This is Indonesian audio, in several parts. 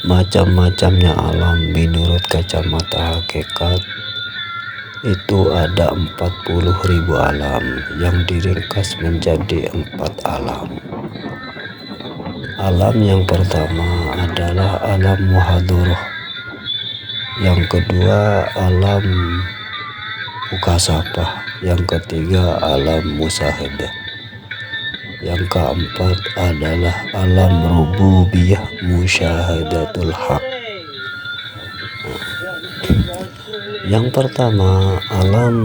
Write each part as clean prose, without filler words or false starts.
macam-macamnya alam menurut kacamata hakikat itu ada 40.000 alam yang diringkas menjadi 4 alam. Alam yang pertama adalah alam muhadharah, yang kedua alam mukasafah, yang ketiga alam musyahadah, yang keempat adalah alam rububiyah musyahadatul haq. Yang pertama alam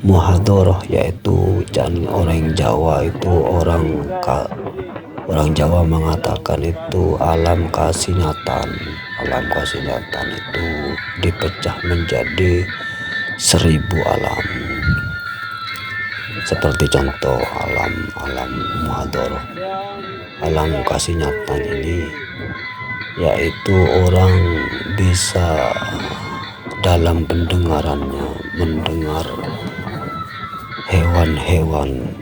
muhadharah, yaitu orang Jawa itu orang Jawa mengatakan itu alam kasihnyatan. Alam kasihnyatan itu dipecah menjadi 1000 alam. Seperti contoh alam muhadharah, alam kasihnyatan ini yaitu orang bisa dalam pendengarannya mendengar hewan-hewan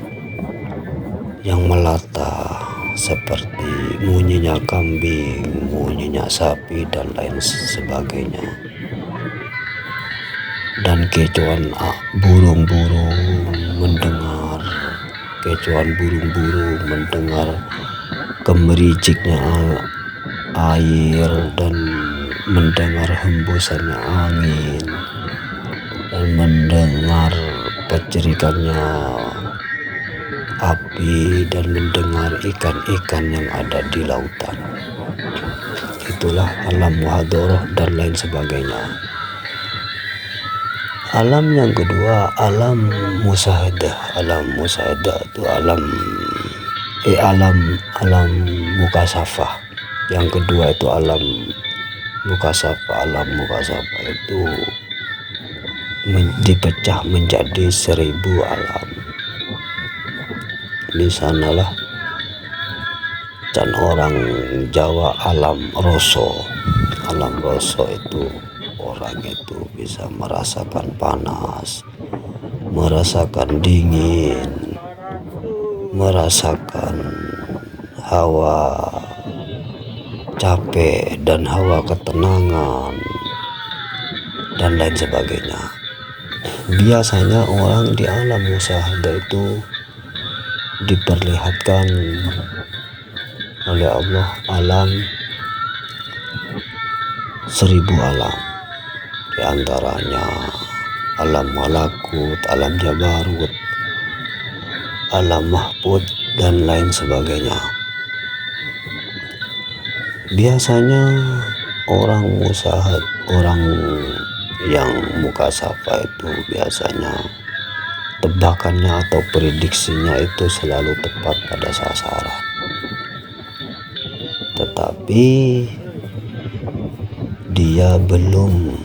yang melata seperti bunyinya kambing, bunyinya sapi dan lain sebagainya, dan kecoan burung-burung mendengar kecoan burung-burung mendengar gemericiknya air dan mendengar hembusannya angin dan mendengar pecerikannya api dan mendengar ikan-ikan yang ada di lautan. Itulah alam muhadharah dan lain sebagainya. Alam yang kedua alam musyahadah. Alam musyahadah itu alam mukasafah. Yang kedua itu alam mukasafah. Alam mukasafah itu dipecah menjadi 1000 alam. Di sanalah dan orang Jawa alam roso. Alam roso itu orang itu bisa merasakan panas, merasakan dingin, merasakan hawa capek dan hawa ketenangan dan lain sebagainya. Biasanya orang di alam musyahadah itu diperlihatkan oleh Allah alam 1000 alam, di antaranya alam malakut, alam jabarut, alam mahfud dan lain sebagainya. Biasanya orang yang mukasafah itu biasanya tebakannya atau prediksinya itu selalu tepat pada sasaran. Tetapi dia belum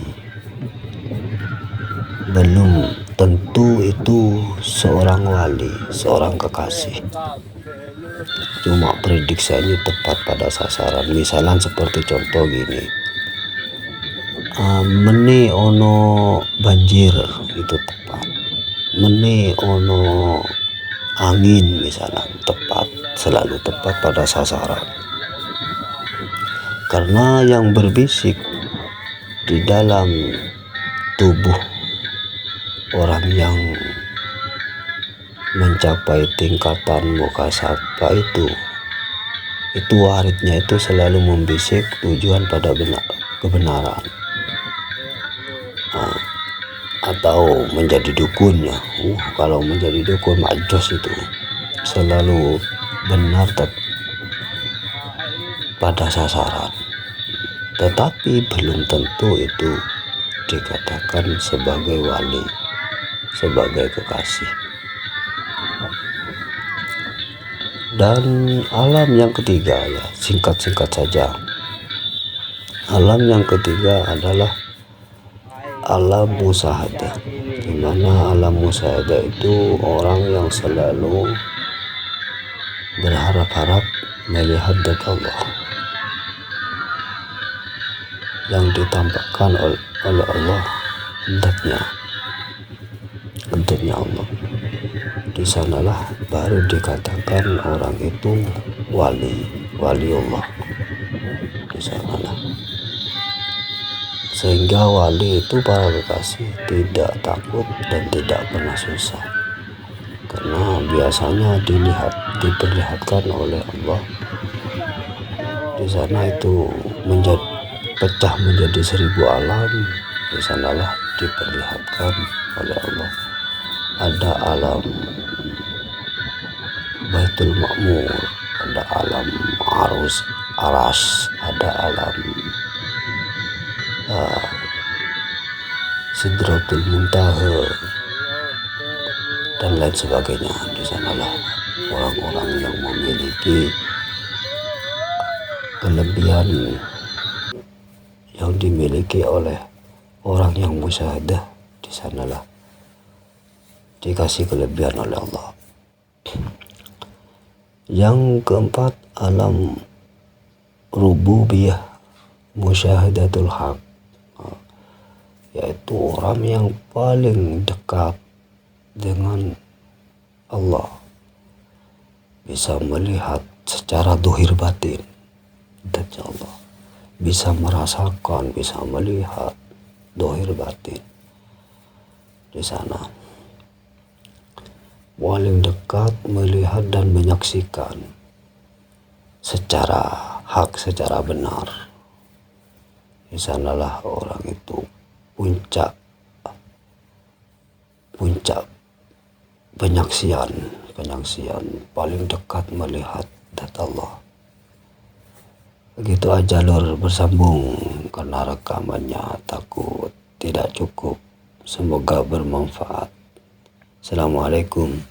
tentu itu seorang wali, seorang kekasih. Cuma prediksinya tepat pada sasaran. Misalnya seperti contoh gini, meni ono banjir itu tepat, meni ono angin misalnya tepat, selalu tepat pada sasaran. Karena yang berbisik di dalam tubuh orang yang mencapai tingkatan mukasafah itu waridnya itu selalu membisik tujuan pada kebenaran. Atau menjadi dukunnya, kalau menjadi dukun majos itu selalu benar pada sasaran, tetapi belum tentu itu dikatakan sebagai wali, sebagai kekasih. Dan alam yang ketiga, ya singkat-singkat saja, alam yang ketiga adalah alam musyahadah, di mana alam musyahadah itu orang yang selalu berharap-harap melihat zat Allah yang ditampakkan oleh Allah, zatnya Allah. Di sanalah baru dikatakan orang itu wali. waliullah di sanalah. Sehingga wali itu para kekasih tidak takut dan tidak pernah susah, karena biasanya diperlihatkan oleh Allah di sana itu pecah menjadi 1000 alam. Di sanalah diperlihatkan oleh Allah. Ada alam Baitul Ma'mur, ada alam Aras, ada alam Sidratul Muntaha dan lain sebagainya. Di sanalah orang-orang yang memiliki kelebihan yang dimiliki oleh orang yang musyahadah, di sanalah dikasih kelebihan oleh Allah. Yang keempat, alam rububiyah musyahadatul haq, yaitu orang yang paling dekat dengan Allah, bisa melihat secara dohir batin dan Allah, bisa merasakan, bisa melihat dohir batin. Di sana paling dekat melihat dan menyaksikan secara hak, secara benar. Di sanalah orang itu puncak penyaksian paling dekat melihat zat Allah. Begitu aja Lur, bersambung karena rekamannya takut tidak cukup. Semoga bermanfaat. Assalamualaikum.